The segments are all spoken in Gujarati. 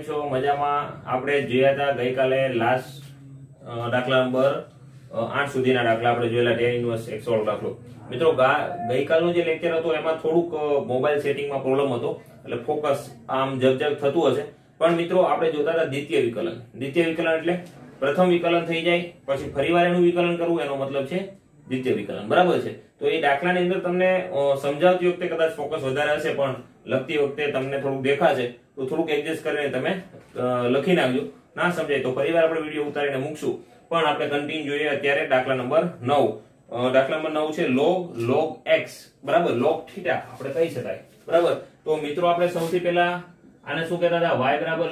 છો? મજામાં? આપણે જોયા હતા ગઈકાલે લાસ્ટ દાખલા નંબર 8 સુધીના દાખલા આપણે જોયેલા tan ઇન્વર્સ x વાળો દાખલો. મિત્રો ગઈકાલનો જે લેક્ચર હતો એમાં થોડુંક મોબાઈલ સેટિંગમાં પ્રોબ્લેમ હતો એટલે ફોકસ આમ જગ થતું હશે. પણ મિત્રો આપણે જોતા હતા દ્વિતીય વિકલન. દ્વિતીય વિકલન એટલે પ્રથમ વિકલન થઈ જાય પછી ફરીવાર એનું વિકલન કરવું, એનો મતલબ છે દ્વિતીય વિકલન. બરાબર છે? તો એ દાખલાની અંદર તમને સમજાવતી વખતે કદાચ ફોકસ વધારે હશે પણ લખતી વખતે તમને થોડુંક દેખાશે તો થોડુંક એડજસ્ટ કરીને તમે લખી નાખજો. ના સમજાય તો ફરીવાર આપણે વિડીયો ઉતારીને મૂકશું. પણ આપણે કન્ટિન્યુ જોઈએ અત્યારે દાખલા નંબર 9. દાખલા નંબર 9 છે log x બરાબર, log θ આપણે કહી શકાય. બરાબર? તો મિત્રો આપણે સૌથી પહેલા આને શું કહેતા હતા? y બરાબર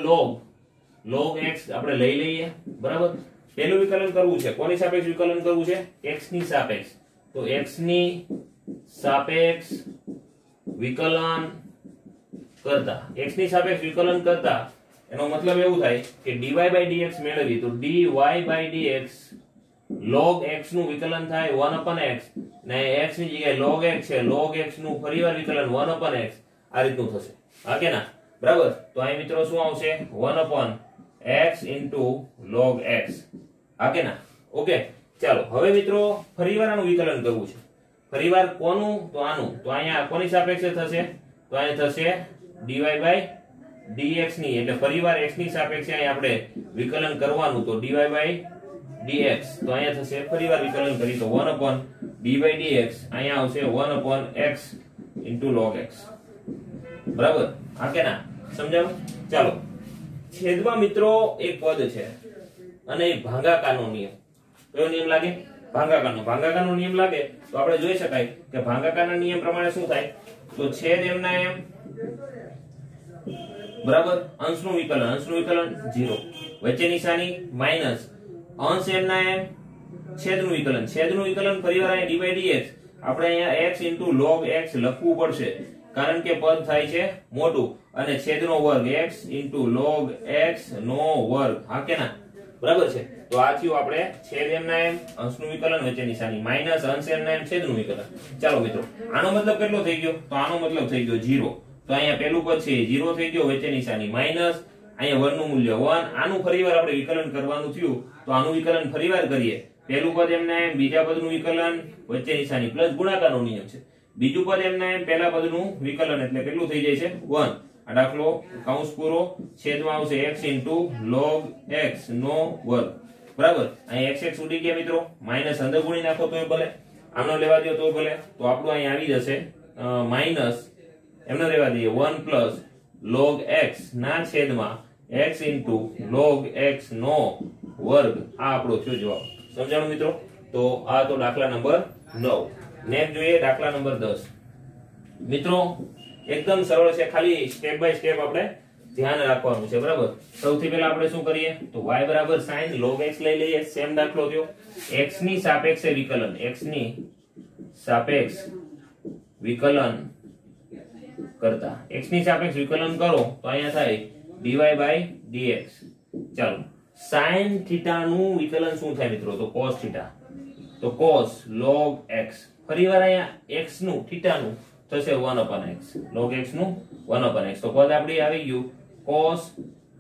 log x આપણે લઈ લઈએ. બરાબર? પહેલું વિકલન કરવું છે. કોની સાપેક્ષ વિકલન કરવું છે? x ની સાપેક્ષ. તો x ની સાપેક્ષ વિકલન કરતા, x ની સાપેક્ષ વિકલન કરતા એનો મતલબ એવું થાય કે dy/dx મેળવી તો dy/dx log x નું વિકલન થાય 1/x ને x ની જગ્યાએ log x છે, log x નું ફરીવાર વિકલન 1/x આ રીતનું થશે. હા કે ના? બરાબર? તો અહીં મિત્રો શું આવશે? 1/x log x. હા કે ના? ઓકે, ચાલો હવે મિત્રો ફરીવાર આનું વિકલન કરવું છે. ફરીવાર કોનું? તો આનું. તો અહીંયા કોની સાપેક્ષે થશે? તો અહીંયા થશે dy/dx ની, એટલે ફરીવાર x ની સાપેક્ષે અહીં આપણે વિકલન કરવાનું. તો dy/dx તો અહીંયા થશે ફરીવાર વિકલન કરી તો 1/d/dx અહીંયા આવશે 1/x log x. બરાબર? હા કે ના? સમજાવ? ચાલો, છેદમાં મિત્રો એક પદ છે અને ભાગાકારનો નિયમ. કયો નિયમ લાગે? ભાગાકારનો નિયમ લાગે તો આપણે જોઈ શકાય કે ભાગાકારના નિયમ પ્રમાણે શું થાય? તો છેદ એમના એમ બરાબર, અંશનું વિકલન 0, વચ્ચે નિશાની માઈનસ, અંશ એમના એમ છેદનું વિકલન ફરીવાર અહીંયા dy/dx આપણે અહીંયા x log x લખવું પડશે કારણ કે પદ થાય છે મોટું અને છેદનો વર્ગ x log x નો વર્ગ. હા કે ના? બરાબર છે? તો આ થયું આપણે છેદ એમના એમ અંશનું વિકલન, વચ્ચે નિશાની માઈનસ, અંશ એમના એમ છેદનું વિકલન. ચાલો મિત્રો, આનો મતલબ કેટલો થઈ ગયો? તો આનો મતલબ થઈ ગયો 0. તો અહીંયા પેલું પદ છે 0 થઈ ગયો, વચ્ચે નિશાની માઈનસ, અહીંયા 1 નું મૂલ્ય 1. આનું ફરીવાર આપણે વિકલન કરવાનું થયું તો આનું વિકલન ફરીવાર કરીએ. પહેલું પદ એમના એમ, બીજા પદનું વિકલન, વચ્ચે નિશાની પ્લસ ગુણાકારનો નિયમ છે. બીજું પદ એમના એમ, પહેલા પદનું વિકલન એટલે કેટલું થઈ જાય છે? 1. આ દાખલો કૌંસ પૂરો, છેદમાં આવશે x log x નો વર્ગ. બરાબર? અહીં x ઉડી ગયા મિત્રો, માઈનસ અંદર ગુણી નાખો તોય ભલે, આનો લેવા દો તો ભલે. તો આપણું અહીં આવી જશે માઈનસ, એમને લેવા દઈએ 1 log x ના છેદમાં x log x નો વર્ગ. આ આપણો થયો જવાબ. સમજાણું મિત્રો? તો આ તો દાખલા નંબર 9. નેક્સ્ટ જોઈએ દાખલા નંબર 10. મિત્રો એકદમ સરળ છે, ખાલી સ્ટેપ બાય સ્ટેપ આપણે ધ્યાન રાખવાનું છે. બરાબર? સૌથી પહેલા આપણે શું કરીએ? તો y બરાબર sin log x લઈ લઈએ. સેમ દાખલો થયો. x ની સાપેક્ષે વિકલન, x ની સાપેક્ષ વિકલન કરતા, x ની સાપેક્ષ વિકલન કરો તો અહીંયા થાય dy/dx. ચાલો, sin θ નું વિકલન શું થાય મિત્રો? તો cos θ. તો cos log x ફરીવાર અહીંયા x નું θ નું થશે 1/x, log x નું 1/x. તો પદ આપણી આવી ગયું cos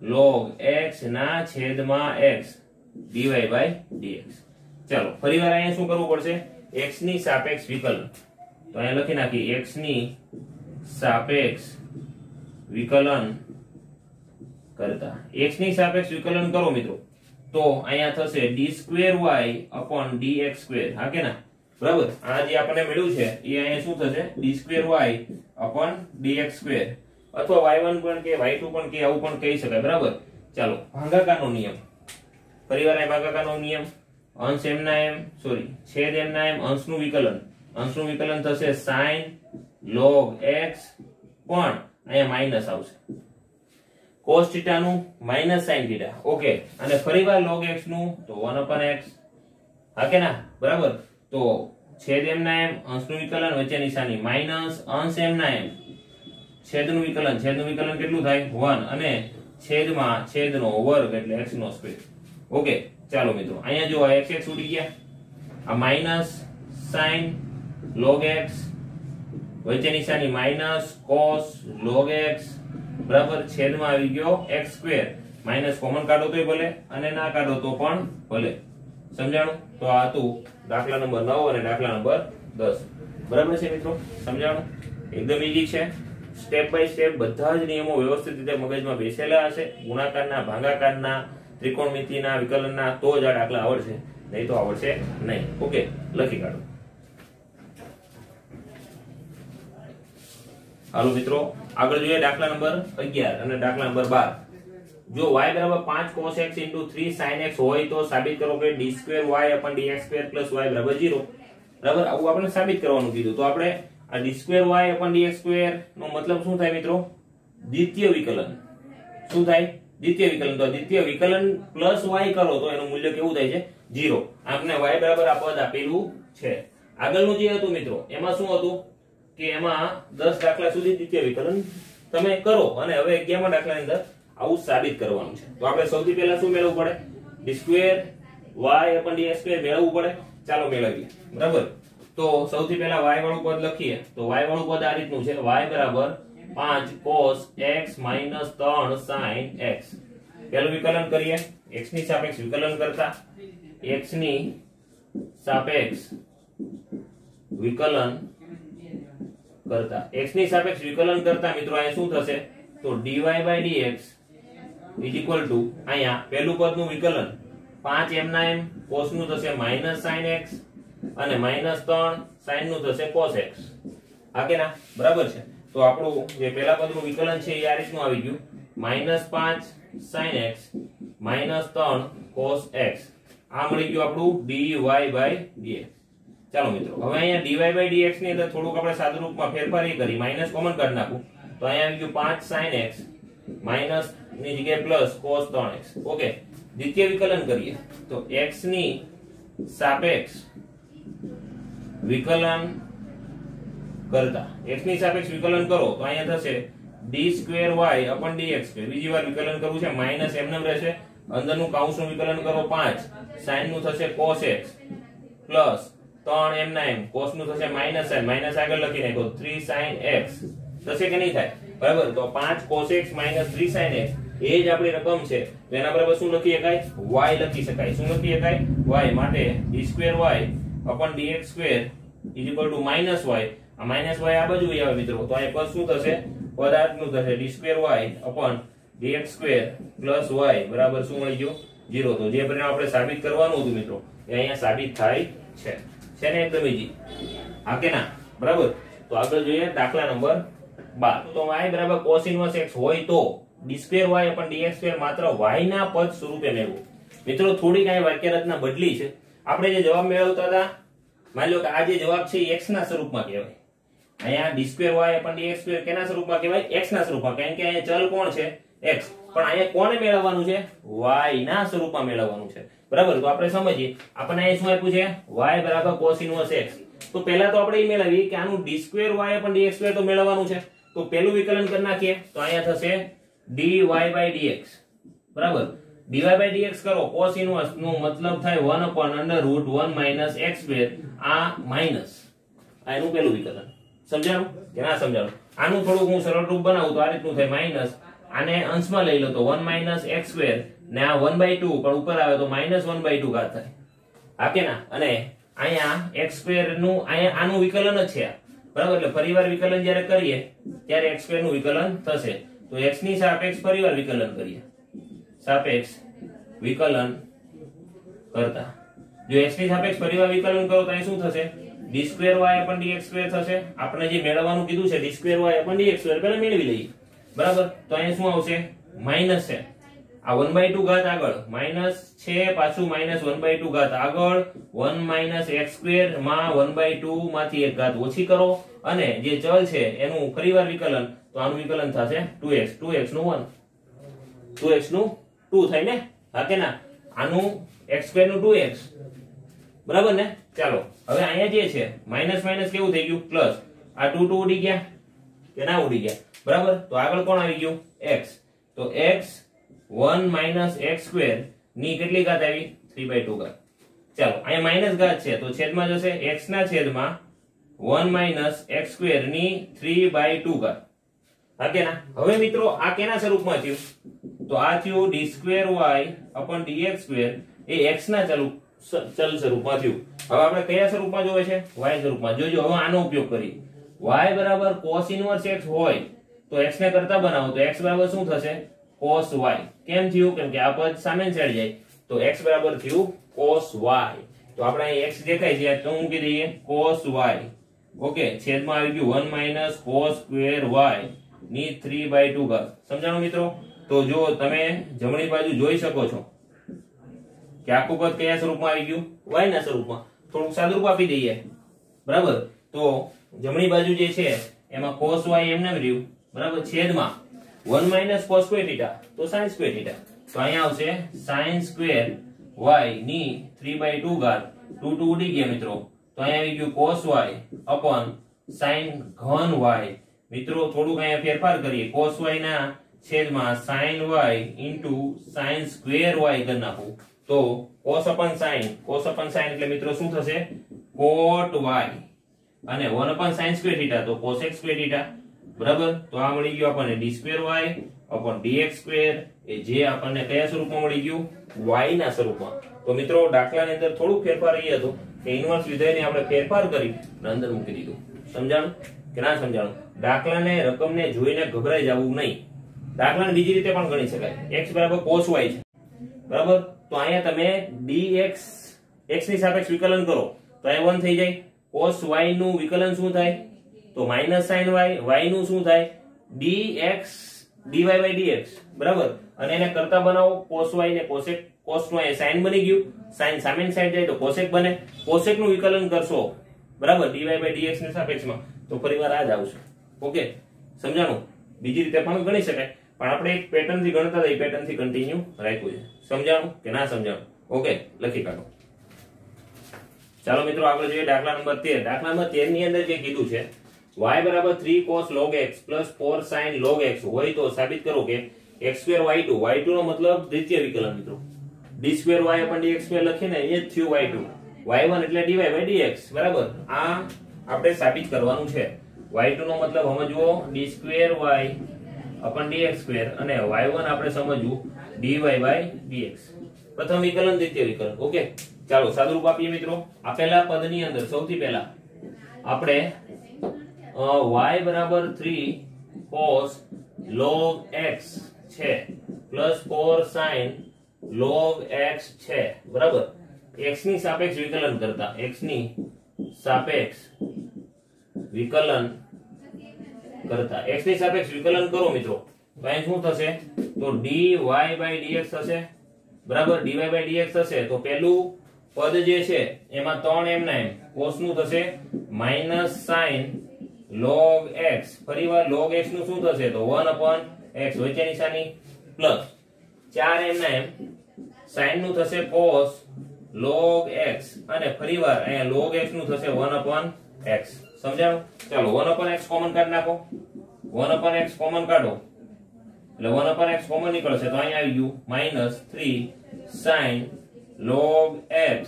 log x ના છેદમાં x dy/dx. ચાલો, ફરીવાર અહીંયા શું કરવું પડશે? x ની સાપેક્ષ વિકલન. તો અહીંયા લખી નાખી x ની સાપેક્ષ વિકલન કરતા, x ની સાપેક્ષ વિકલન કરો મિત્રો તો અહીંયા થશે d2y/dx². હા કે ના? બરાબર? આ જે આપણને મળ્યું છે એ અહીંયા શું થશે? d2y/dx² અથવા y1 પણ કે y2 પણ કે આવું પણ કહી શકાય. બરાબર? ચાલો, ભાગાકારનો નિયમ. ફરીવાર અહીં ભાગાકારનો નિયમ, અંશ એમના એમ છેદ એમના એમ અંશનું વિકલન થશે sin log x, પણ અહીંયા માઈનસ આવશે, cos θ નું માઈનસ sin θ. ઓકે, અને ફરીવાર log x નું તો 1/x. હા કે ના? બરાબર? તો છેદ એમના એમ અંશનું વિકલન, વચ્ચે નિશાની માઈનસ, અંશ એમના એમ છેદનું વિકલન કેટલું થાય? 1 અને છેદમાં છેદનો વર્ગ એટલે x નો સ્ક્વેર. ઓકે, ચાલો મિત્રો, અહીંયા જો x ઉડી ગયા, આ માઈનસ sin log x, વચ્ચે નિશાની માઈનસ cos log x બરાબર છેદમાં આવી ગયો x² માઈનસ કોમન કાઢો તોય ભલે અને ના કાઢો તો પણ ભલે. સમજાણું? તો આ હતું દાખલા નંબર 9 અને દાખલા નંબર 10. બરાબર છે મિત્રો? સમજાણું? એકદમ ઈઝી છે. સ્ટેપ બાય સ્ટેપ બધા જ નિયમો વ્યવસ્થિત રીતે મગજમાં બેસેલા હશે. ગુણાકારના, ભાગાકારના, ત્રિકોણમિતિના, વિકલનના, તો જ આ દાખલા આવડશે, નહીં તો આવડશે નહીં. ઓકે, લખી કાઢો. હાલો મિત્રો, આગળ જોઈએ દાખલા નંબર 11 અને દાખલા નંબર 12. જો y બરાબર 5 cos x * 3 sin x હોય તો સાબિત કરો કે d2y dx2 y બરાબર 0. બરાબર, આવું આપણે સાબિત કરવાનું કીધું. તો આપણે આ d2y dx2 નો મતલબ શું થાય મિત્રો? દ્વિતીય વિકલન. શું થાય? દ્વિતીય વિકલન. તો દ્વિતીય વિકલન પ્લસ y કરો તો એનું મૂલ્ય કેવું થાય છે? 0. આપણે y બરાબર આ પદ આપેલું છે. આગળનું જે હતું મિત્રો, એમાં શું હતું કે એમાં 10 દાખલા સુધી દ્વિતીય વિકલન તમે કરો અને હવે 11મા દાખલાની અંદર આવું સાબિત કરવાનું છે. તો આપણે સૌથી પહેલા શું મેળવવું પડે? d2y dx2 મેળવવું પડે. ચાલો મેળવીએ. બરાબર, તો સૌથી પહેલા y વાળું પદ લખીએ. તો y વાળું પદ આ રીતનું છે, y બરાબર 5 cos x - 3 sin x. પહેલું વિકલન કરીએ. x ની સાપેક્ષ વિકલન કરતા x ની સાપેક્ષ વિકલન કરતા x ની સાપેક્ષ વિકલન કરતા મિત્રો અહીંયા શું થશે? તો dy/dx = અહીંયા પહેલું પદનું વિકલન 5m cos નું થશે -sin x અને -3 sin નું થશે cos x. હા કે ના? બરાબર છે. તો આપણું જે પહેલા પદનું વિકલન છે એ આ રીતનું આવી ગયું, -5 sin x -3 cos x. આ મળી ગયું આપણું dy/dx. ચાલો મિત્રો, હવે અહીંયા dy/dx ની અંદર થોડુંક આપણે સાદું રૂપમાં ફેરફાર એ કરી, માઈનસ કોમન કાઢી નાખું. તો અહીંયા આવી ગયું 5 sin x માઈનસ ની જગ્યાએ પ્લસ cos 3x. ઓકે, દ્વિતીય વિકલન કરીએ. તો x ની સાપેક્ષ વિકલન કરતા x ની સાપેક્ષ વિકલન કરો તો અહીંયા થશે d2y dx2. બીજી વાર વિકલન કરવું છે, માઈનસ એમ નેમ રહેશે. અંદરનું કૌંસનું વિકલન કરો 5 sin નું થશે cos x plus 3m cos નું થશે -sin, માઈનસ આગળ લખી નાખો 3 sin x. થશે કે નહીં થાય? બરાબર, તો 5 cos x - 3 sin x એ જ આપણી રકમ છે. તો એના બરાબર શું લખી શકાય? y લખી શકાય. શું લખી શકાય? y. માટે d2y dx2 = -y. આ -y આ બાજુ આવે મિત્રો. તો આ પદ શું થશે? પદાર્થનું થશે d2y dx2 y બરાબર શું મળી ગયું? 0. તો જે પરિણામ આપણે સાબિત કરવાનું હતું મિત્રો એ અહીંયા સાબિત થાય છે. છે ને? એકદમ ઈઝી. હા કે ના? બરાબર. તો આગળ જોઈએ દાખલા નંબર 12. તો y બરાબર cos 1 x હોય તો d2y dx2 માત્ર y ના પદ સ્વરૂપે મેળવો. મિત્રો થોડીક આ વાક્ય રચના બદલી છે. આપણે જે જવાબ મેળવતા હતા, માની લો કે આ જે જવાબ છે એ x ના સ્વરૂપમાં કહેવાય. અહીંયા d2y dx2 કેના સ્વરૂપમાં કહેવાય? x ના સ્વરૂપમાં. કારણ કે અહીંયા ચલ કોણ છે? x. પણ અહીંયા કોને મેળવવાનું છે? y ના સ્વરૂપમાં મેળવવાનું છે. બરાબર, તો આપણે સમજીએ. આપણને અહીં શું આપ્યું છે? y બરાબર cos 1 x. તો પહેલા તો આપણે એ મેળવીએ કે આનું d2y dx2 તો મેળવવાનું છે. તો પહેલું વિકલન કરી નાખીએ. તો અહીંયા થશે dy/dx. બરાબર, dy/dx કરો. cos 1 નો મતલબ થાય 1/√1 - x². આ માઈનસ આ એનું પહેલું વિકલન. સમજાણું કે ના સમજાણું? આનું થોડું હું સરળ રૂપ બનાવું તો આ રીતનું થાય, માઈનસ આને અંશમાં લઈ લો તો 1 - x² ને આ 1/2 પણ ઉપર આવે તો -1/2 ઘાત થાય. હા કે ના? અને અહીંયા x² નું અહીંયા આનું વિકલન જ છે. બરાબર, એટલે ફરીવાર વિકલન જ્યારે કરીએ ત્યારે x² નું વિકલન થશે. તો x ની સાપેક્ષ ફરીવાર વિકલન કરીએ. સાપેક્ષ વિકલન કરતા જો x ની સાપેક્ષ ફરીવાર વિકલન કરો તો અહીં શું થશે? d2y dx2 થશે. આપણે જે મેળવવાનું કીધું છે d2y dx2 પહેલા મેળવી લઈએ. બરાબર, તો અહીં શું આવશે? માઈનસ છે. આ 1/2 ઘાત આગળ માઈનસ છે, પાછું -1/2 ઘાત આગળ 1 - x² માં 1/2 માંથી એક ઘાત ઓછી કરો અને જે ચલ છે એનું ફરીવાર વિકલન. તો આનું વિકલન થશે 2x. 2x નું 1, 2x નું 2 થાય ને? હા કે ના? આનું x² નું 2x. બરાબર ને? ચાલો હવે અહીંયા જે છે માઈનસ માઈનસ કેવું થઈ ગયું? પ્લસ. આ 2 2 ઉડી ગયા કે ના ઉડી ગયા? બરાબર, તો આગળ કોણ આવી ગયું? x. તો x 1 - x² ની કેટલી ઘાત આવી? 3/2 ઘાત. ચાલો અહીંયા માઈનસ ઘાત છે તો છેદમાં જશે. x ના છેદમાં 1 - x² ની 3/2 ઘાત. હા કે ના? હવે મિત્રો આ કેના સ્વરૂપમાં થયું? તો આ થયું d2y/dx2 એ x ના ચલ સ્વરૂપમાં થયું. હવે આપણે કયા સ્વરૂપમાં જોવે છે? y સ્વરૂપમાં. જોજો હવે આનો ઉપયોગ કરી. y બરાબર cos ઇન્વર્સ x હોય તો x ને કરતા બનાવો તો x બરાબર શું થશે? cos y. કેમ થયું? કેમ કે આ પદ સામે સાઈડ જાય તો x બરાબર થયું cos y. તો આપણે અહીં x દેખાય છે તો મૂકી દઈએ cos y. ઓકે, છેદમાં આવી ગયું 1 - cos square y ની 3/2 ઘાત. સમજાણું મિત્રો? તો જો તમે જમણી બાજુ જોઈ શકો છો કે આખું પદ કયા સ્વરૂપમાં આવી ગયું? y ના સ્વરૂપમાં. થોડુંક સાદુરૂપ આપી દઈએ. બરાબર? તો જમણી બાજુ જે છે એમાં cos y એમને રહ્યું. બરાબર? છેદમાં 1 - cos square theta તો sin square theta. તો અહીંયા આવશે sin square y ની 3/2 ઘાત. 2 2 ઉડી ગયા મિત્રો. તો અહીંયા આવી ગયું cos y upon sin ઘન y. મિત્રો થોડુંક અહીંયા ફેરફાર કરીએ. cos y ના છેદમાં sin y into sin square y કરી નાખું તો cos upon sin એટલે મિત્રો શું થશે? cot y અને 1 upon sin square theta તો cosec square theta. બરાબર? તો આ મળી ગયું આપણને d square y upon dx square એ જે આપણને કયા સ્વરૂપમાં મળી ગયું? y ના સ્વરૂપમાં. તો મિત્રો દાખલાની અંદર થોડુંક ફેરફાર એ હતો કે ઇન્વર્સ વિધેયને આપણે ફેરફાર કરી અને અંદર મૂકી દીધું. સમજાણું કે ના સમજાણું? દાખલાને રકમને જોઈને ગભરાઈ જવું નહીં. દાખલાને બીજી રીતે પણ ગણી શકાય. x બરાબર cos y છે. બરાબર? તો અહીંયા તમે dx x ની સાપેક્ષ વિકલન કરો તો અહીંયા 1 થઈ જાય. cos y નું વિકલન શું થાય? તો sin y. y નું શું થાય? dx dy/dx. બરાબર? અને એને કરતા બનાવો cos y ને cosec. cos નું એ sin બની ગયું. sin સામેની સાઈડ જાય તો cosec બને. cosec નું વિકલન કરશો બરાબર dy/dx ની સાપેક્ષમાં તો ફરીવાર આ જ આવશે. ઓકે, સમજાણું? બીજી રીતે પણ ગણી શકાય પણ આપણે એક પેટર્ન થી ગણતા હતા, એ પેટર્ન થી કન્ટિન્યુ રાખ્યું છે. સમજાણું કે ના સમજાણું? ઓકે, લખી કાઢો. ચાલો મિત્રો આગળ જોઈએ દાખલા નંબર 13. દાખલા નંબર 13 ની અંદર જે કીધું છે y બરાબર 3 cos log x plus 4 sin log x હોય તો સાબિત કરો કે x2 y2. y2 નો મતલબ દ્વિતીય વિકલન મિત્રો. d2y upon dx2 લખીને એ જ થયું y2. y1 એટલે dy/dx. બરાબર? આ આપણે સાબિત કરવાનું છે. y2 નો મતલબ સમજવો d2y upon dx2 અને y1 આપણે સમજવું dy/dx. પ્રથમ વિકલન દ્વિતીય વિકલન. ઓકે, ચાલો સાદુરૂપ આપીએ મિત્રો. આપેલા પદની અંદર સૌથી પહેલા આપણે y બરાબર 3 cos log x છે પ્લસ 4 sin log x છે. બરાબર? x ની સાપેક્ષ વિકલન કરતા x ની સાપેક્ષ વિકલન કરતા x ની સાપેક્ષ વિકલન કરો મિત્રો તો અહીં શું થશે? તો dy/dx થશે. બરાબર? dy/dx થશે તો પેલું પદ જે છે એમાં 3 m ના m cos નું થશે sin log x. ફરીવાર log x નું શું થશે? તો 1 upon x વચ્ચે નિશાની પ્લસ 4 m ના m sin નું થશે cos log x અને ફરીવાર અહીંયા log x નું થશે 1 upon x. સમજાણું? ચાલો 1 upon x કોમન કાઢી નાખો. 1 upon x કોમન કાઢો એટલે 1 upon x કોમન નીકળશે તો અહીંયા આવી ગયું -3 sin log x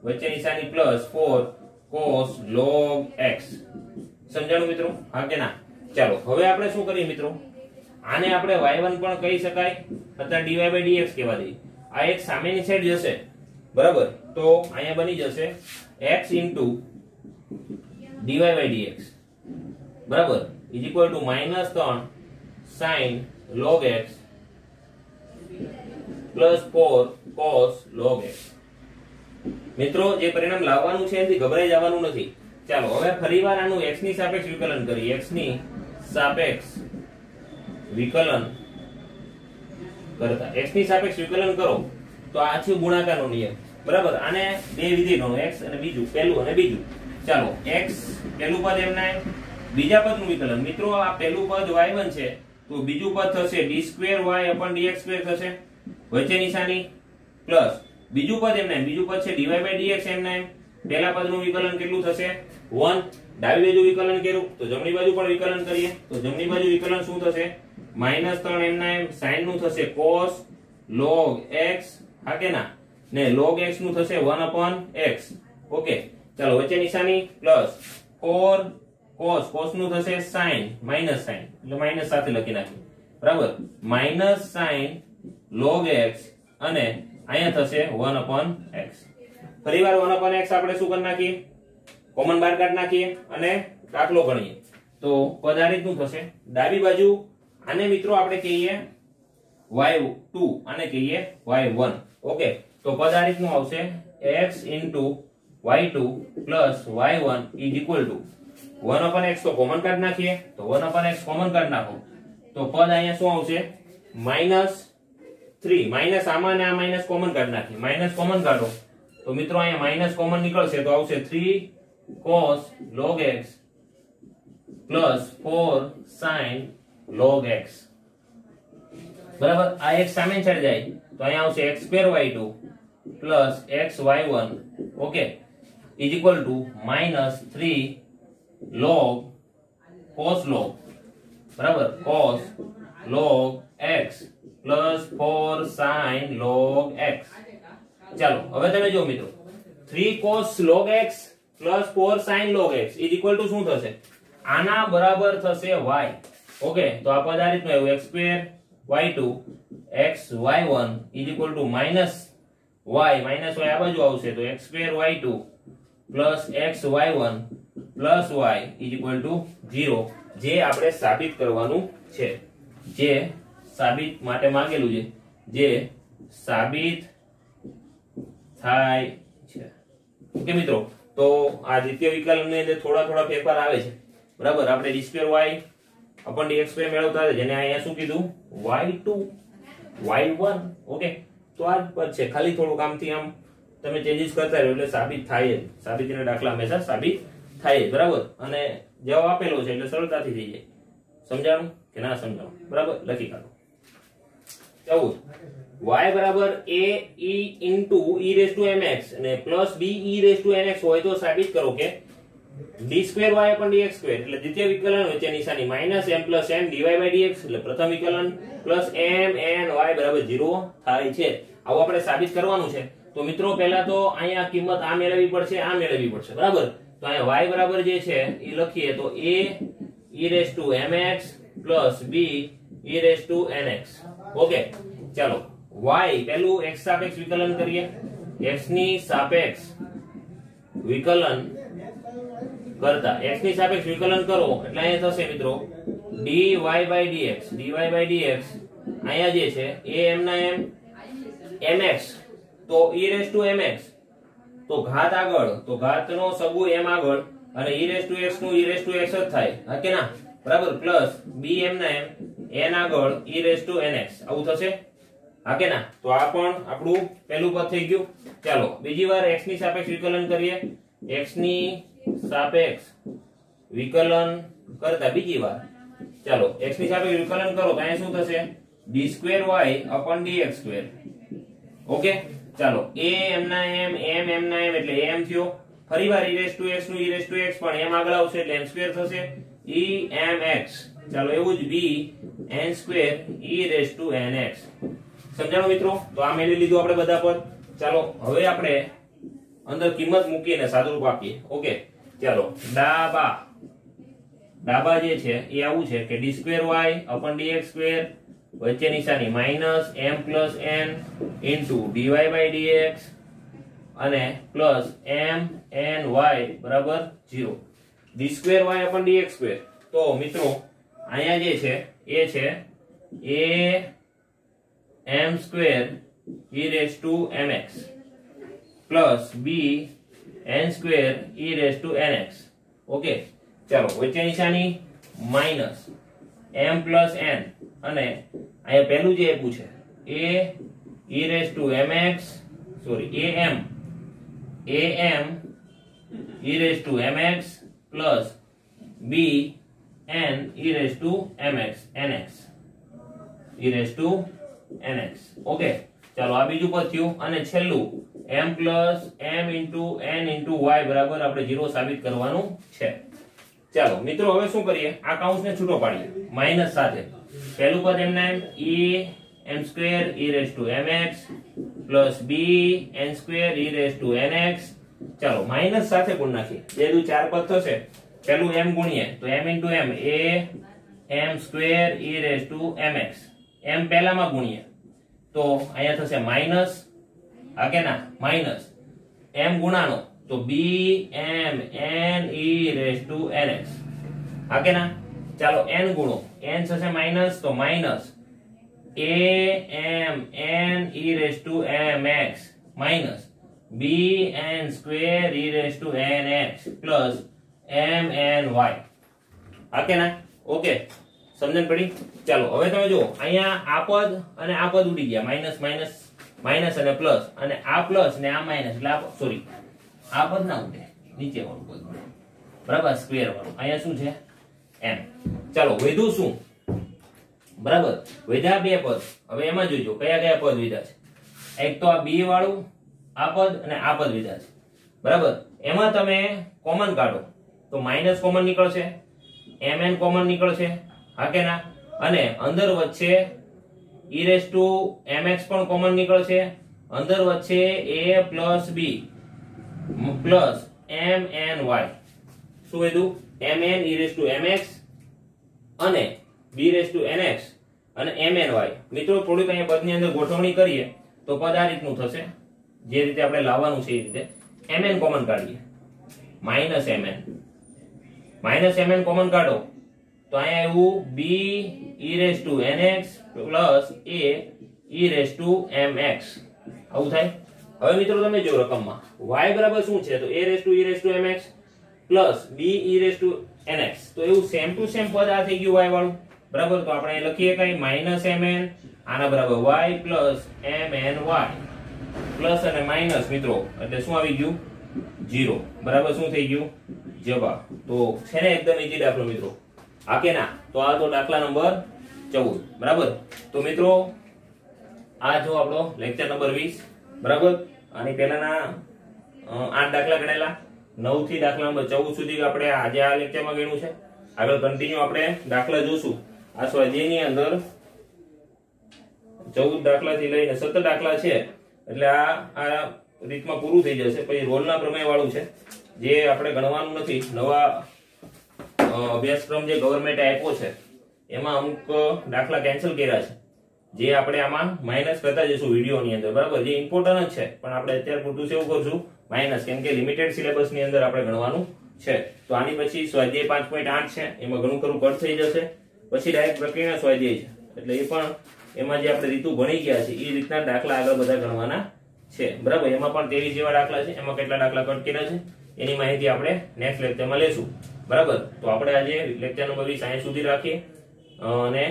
વચ્ચે નિશાની પ્લસ 4 cos log x. સમજાણું મિત્રો? હા કે ના? ચાલો હવે આપણે શું કરીએ મિત્રો? આને આપણે y1 પણ કહી શકાય અથવા dy/dx કહેવા દઈએ. આ એક સામેની સાઈડ જશે. બરાબર? તો અહીંયા બની જશે x into dy/dx. બરાબર? is equal to -3 sin log x plus 4 cos log x. મિત્રો જે પરિણામ લાવવાનું છે એનાથી ગભરાઈ જવાનું નથી. ચાલો હવે ફરીવાર આનું x ની સાપેક્ષ વિકલન કરીએ. x ની સાપેક્ષ વિકલન કરતા x ની સાપેક્ષ વિકલન કરો તો આ છે ગુણાકારનો નિયમ. બરાબર? આને બે વિધેય ગણો, x અને બીજું, પહેલું અને બીજું. ચાલો x પહેલું પદ એમના બીજા પદનું વિકલન. મિત્રો આ પહેલું પદ y1 છે તો બીજું પદ થશે d2y upon dx2 થશે વચ્ચે નિશાની પ્લસ બીજું પદ એમના બીજું પદ છે dy/dx એમના પહેલા પદનું વિકલન કેટલું થશે? 1. ડાબી બાજુ વિકલન કર્યું તો જમણી બાજુ પણ વિકલન કરીએ તો જમણી બાજુ વિકલન શું થશે? -3 એમના sin નું થશે cos log x. હા કે ના? ને log x નું થશે 1 upon x. ઓકે, ચાલો વચ્ચે નિશાની પ્લસ 4 cos નું થશે sin માઈનસ sin એટલે માઈનસ સાથે લખી નાખીએ બરાબર માઈનસ sin log x અને અહીંયા થશે 1/x ફરીવાર 1/x આપણે શું કરી નાખીએ કોમન બહાર કાઢી નાખીએ અને દાખલો ગણીએ તો પદ આ રીતનું થશે ડાબી બાજુ આને મિત્રો આપણે કહીએ y2 આને કહીએ y1 ઓકે તો પદ આ રીતનું આવશે x y2 plus y1 is equal to 1/x તો કોમન કાઢી નાખીએ તો 1/x કોમન કાઢી નાખો તો પદ અહીંયા શું આવશે -3 માઈનસ આમાં ને આ માઈનસ કોમન કાઢી નાખીએ માઈનસ કોમન કાઢો તો મિત્રો અહીંયા માઈનસ કોમન નીકળશે તો આવશે 3 cos log x plus 4 sin log x બરાબર આ એક સામે છેડ જાય તો અહીંયા આવશે x2y2 plus xy1 okay is equal to -3 log cos log બરાબર cos log x plus 4 sin log x ચાલો હવે તમે જો મિત્રો 3 cos log x plus 4 sin log x is equal to શું થશે આના બરાબર થશે y ઓકે તો આ પદ આ રીતનું આવ્યું x2y2 xy1 is equal to minus y આ બાજુ આવશે તો x2y2 plus xy1 plus y is equal to 0 જે આપણે સાબિત કરવાનું છે જે સાબિત માટે માંગેલું છે જે સાબિત થાય છે ઓકે મિત્રો તો આ દ્વિતીય વિકલનની અંદર થોડા ફેરફાર આવે છે બરાબર આપણે d2y dx2 મેળવતા હતા જેને અહીંયા શું કીધું y2 y1 ઓકે તો આ જ પદ છે ખાલી થોડું કામથી આમ તમે ચેન્જીસ કરતા રહો એટલે સાબિત થાય જ સાબિતીના દાખલા હંમેશા સાબિત થાય જ બરાબર અને જવાબ આપેલો છે એટલે સરળતાથી થઈ જાય સમજાણું કે ના સમજાણું બરાબર લખી કાઢો 14 y બરાબર a e into e raised to mx અને plus b e raised to nx હોય તો સાબિત કરો કે d2y dx2 એટલે દ્વિતીય વિકલન વચ્ચે નિશાની -m + n dy/dx એટલે પ્રથમ વિકલન plus m n y બરાબર 0 થાય છે આવું આપણે સાબિત કરવાનું છે તો મિત્રો પહેલા તો અહીંયા કિંમત આ મેળવવી પડશે આ મેળવવી પડશે બરાબર તો અહીંયા y બરાબર જે છે એ લખીએ તો a e raised to mx plus b e raised to nx okay ચાલો y પહેલું x સાપેક્ષ વિકલન કરીએ x ની સાપેક્ષ વિકલન કરતા x ની સાપેક્ષ વિકલન કરો એટલે અહીંયા થશે મિત્રો dy/dx અહીંયા જે છે a m ના m mx તો e raised to mx તો ઘાત આગળ તો ઘાતનો સગું m આગળ અને e raised to x નું e raised to x જ થાય હા કે ના બરાબર પ્લસ b m ના m n આગળ e raised to nx આવું થશે હા કે ના તો આ પણ આપણું પહેલું પદ થઈ ગયું ચાલો બીજી વાર x ની સાપેક્ષ વિકલન કરીએ x ની સાપેક્ષ વિકલન કરતા બીજી વાર ચાલો x ની સાપેક્ષ વિકલન કરો તો અહીંયા શું થશે d2y dx2 ઓકે ચાલો a m ના m m ના m એટલે m થયો ફરીવાર e raised to x નું e raised to x પણ m આગળ આવશે એટલે m2 થશે e mx ચાલો એવું જ b n2 e raised to nx સમજાણું મિત્રો તો આ મેળવી લીધું આપણે બધા પદ ચાલો હવે આપણે અંદર કિંમત મૂકીને સાદુરૂપ આપીએ ઓકે ચાલો ડાબા જે છે એ આવું છે કે d2y dx2 વચ્ચે નિશાની -m + n dy/dx અને પ્લસ m n y બરાબર 0 d2y dx2 તો મિત્રો અહીંયા જે છે એ છે a m2 e raised to mx plus b n2 e raised to nx okay ચાલો વચ્ચે નિશાની માઈનસ m plus n અને અહીંયા પહેલું જે આપ્યું છે a e raised to mx sorry am e raised to mx plus b n e raised to mx nx e raised to nx okay ચાલો આ બીજું પદ થયું અને છેલ્લું m plus m into n into y બરાબર આપણે 0 સાબિત કરવાનું છે ચાલો મિત્રો હવે શું કરીએ આ કૌંસને છૂટો પાડીએ માઈનસ સાથે પહેલું પદ એમ ના e m2 e raised to mx plus b n2 e raised to nx ચાલો માઈનસ સાથે ગુણ નાખીએ બે દુ ચાર પદ થશે પેલું m ગુણીએ તો m into m a m square e raised to mx m પહેલામાં ગુણીએ તો અહીંયા થશે માઈનસ આ કે ના માઈનસ m ગુણાનો તો b m n e raised to nx આ કે ના ચાલો n ગુણો n થશે માઈનસ તો minus a m n e raised to mx minus b n square e raised to nx plus m n y આ કે ના ઓકે સમજણ પડી ચાલો હવે તમે જો અહીંયા આ પદ અને આ પદ ઉડી ગયા માઈનસ માઈનસ માઈનસ અને પ્લસ અને આ પ્લસ ને આ માઈનસ એટલે આ સોરી આ પદ ના ઉડે નીચે વાળું પદ બરાબર સ્ક્વેર વાળું અહીંયા શું છે m ચાલો વધ્યું શું બરાબર વધ્યા બે પદ હવે એમાં જોજો કયા કયા પદ વધ્યા છે એક તો આ b વાળું આ પદ અને આ પદ વધ્યા છે બરાબર એમાં તમે કોમન કાઢો તો માઈનસ કોમન નીકળશે mn કોમન નીકળશે હા કે ના અને અંદર વચ્ચે e raised to mx પણ કોમન નીકળશે અંદર વચ્ચે a plus b plus mny શું વધ્યું mn e raised to mx અને b raised to nx અને mny મિત્રો થોડીક અહીંયા પદની અંદર ગોઠવણી કરીએ તો પદ આ રીતનું થશે જે રીતે આપણે લાવવાનું છે એ રીતે mn કોમન કાઢીએ -mn કોમન કાઢો તો અહીંયા એવું b e raised to nx plus a e raised to mx આવું થાય હવે મિત્રો તમે જો રકમમાં y બરાબર શું છે તો a raised to e raised to mx plus b e raised to nx તો એવું સેમ ટુ સેમ પદ આ થઈ ગયું y વાળું બરાબર તો આપણે લખીએ કઈ -mn આના બરાબર y plus mny પ્લસ અને માઈનસ મિત્રો એટલે શું આવી ગયું 0 બરાબર શું થઈ ગયું જવાબ તો છે ને એકદમ ઈઝી દાખલો મિત્રો આ કે ના તો આ તો દાખલા નંબર 14 બરાબર તો મિત્રો આ જો આપણો લેક્ચર નંબર 20 બરાબર આની પહેલાના 8 દાખલા ગણેલા 9 થી દાખલા નંબર 14 સુધી આપણે આજે આ લેક્ચરમાં ગણ્યું છે આગળ કન્ટિન્યુ આપણે દાખલા જોશું આ સ્વાધ્યાયની અંદર 14 દાખલાથી લઈને 17 દાખલા છે એટલે આ રીતમાં પૂરું થઈ જશે પછી રોલના પ્રમેય વાળું છે જે આપણે ગણવાનું નથી નવા અભ્યાસક્રમ જે ગવર્નમેન્ટ આપ્યો છે એમાં અમુક દાખલા કેન્સલ કર્યા છે જે આપણે આમાં માઈનસ કરતા જઈશું વિડિયોની અંદર બરાબર જે ઇમ્પોર્ટન્ટ જ છે પણ આપણે અત્યારે પૂરતું સેવ કરશું માઈનસ કેમ કે લિમિટેડ સિલેબસ ની અંદર આપણે ગણવાનું છે તો આની પછી સ્વાધ્યાય 5.8 છે એમાં ઘણું ખરું કટ થઈ જશે પછી ડાયરેક્ટ પ્રક્રિયા સ્વાધ્યાય છે એટલે એ પણ એમાં જે આપણે રીતુ ભણી ગયા છે એ રીતના દાખલા આગળ બધા ગણવાના છે બરાબર એમાં પણ 23 જેવા દાખલા છે એમાં કેટલા દાખલા કટ કર્યા છે એની માહિતી આપણે નેક્સ્ટ લેક્ચરમાં લેશું બરાબર તો આપણે આજે લેક્ચર નંબર 20 અહીં સુધી રાખીએ અને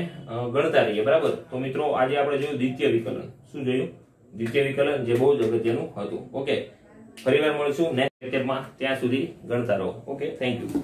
ગણતા રહીએ બરાબર તો મિત્રો આજે આપણે જોયું દ્વિતીય વિકલન શું જોયું દ્વિતીય વિકલન જે બહુ જ અગત્યનું હતું ઓકે ફરીવાર મળીશું નેક્સ્ટ લેક્ચરમાં ત્યાં સુધી ગણતા રહો ઓકે થેન્ક યુ